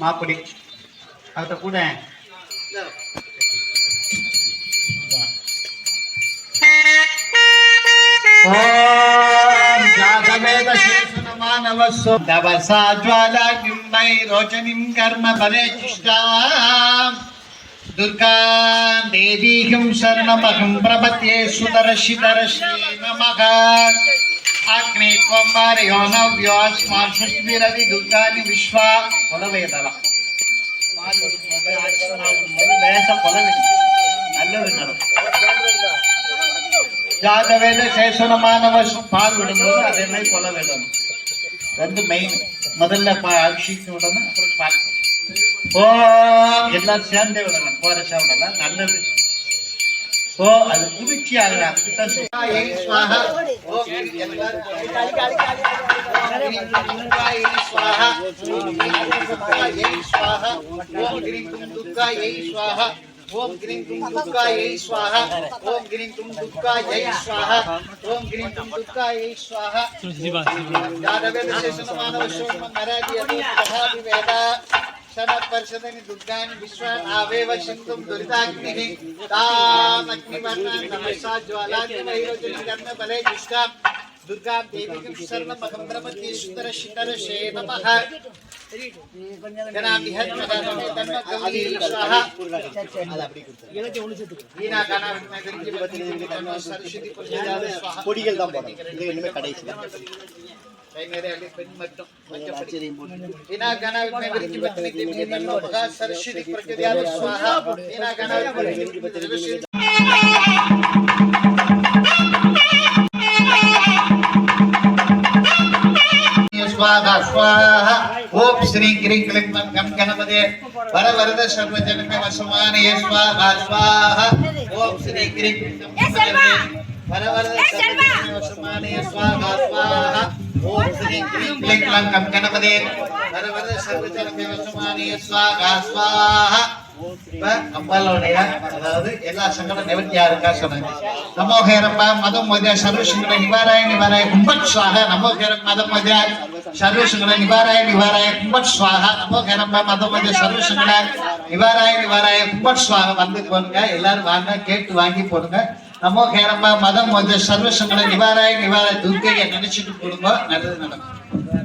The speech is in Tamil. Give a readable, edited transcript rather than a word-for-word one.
மாப்பிடி அவத்த கூட रोचनीं कर्म बलेचिष्टा दुर्गा देवीं शरणमहं प्रपद्ये सुदर्शिदर्शि नमः अग्नि त्वम्बारयो नव्योऽस्माशस्विरवि दुर्गानि विश्वा कोलवेदला ஜாதவேத சேஷனமானவசு பால் விடும்போது அதே மாதிரி கொலை விடணும். ரெண்டு மெயின். முதல்ல அபிஷேகம் விடணும், அப்புறம் பால். எல்லாரும் சேர்ந்தே விடலாம், கோரசா விடலாம், நல்லது. அது குதிர்ச்சி ஆகல. அதுக்குதான் ओम ग्रीं तुम दुर्गायै स्वाहा ओम ग्रीं तुम दुर्गायै स्वाहा ओम ग्रीं तुम दुर्गायै स्वाहा जातवेद शेषनमानवशोम नरादियति महादिवेद शनपर्षदनि दुर्गानि विश्वान् आवेव सिन्धुं दुरिताग्निः ताम् अग्निवर्णां नमसा ज्वालाग्निवैरोचनं कर्मबले जुष्टा दुर्गा देवीं शरणमहं प्रपद्ये सुदर्शिदर्शे नमः பொடிகள் தான் போடணும். இது இனிமே கடைசி स्वाहा स्वाहा ओम श्री ग्रीं क्लीं गं गणपते वरवरद सर्वजनमे वसमाने स्वाहा स्वाहा ओम श्री ग्रीं वरवरद सर्वजनमे वसमाने स्वाहा स्वाहा ओम श्री ग्रीं क्लीं गं गणपते वरवरद सर्वजनमे वसमाने स्वाहा स्वाहा அம்பாளுடைய அதாவது எல்லா சங்கட நிவர்த்தியா இருக்கா சொன்னாங்க. நமோகேரப்பா மதம் மோதியா சர்வசங்கட நிவாராய நிவாராய கும்பட் ஸ்வாஹா நமோகேரம் மதம் மோதியா சர்வசங்கட நிவாராய நிவாராய கும்பட் ஸ்வாஹா நமோகேரப்பா மதம் மோதியா சர்வசங்கட நிவாராய நிவாராய கும்பட் ஸ்வாஹா வந்து போடுங்க. எல்லாரும் வாங்க, கேட்டு வாங்கி போடுங்க. நமோகேரப்பா மதம் மோதியா சர்வசங்கட நிவாராய நிவாராய துர்க்கையை நினைச்சிட்டு போடுங்க. நல்லது நடக்கும்.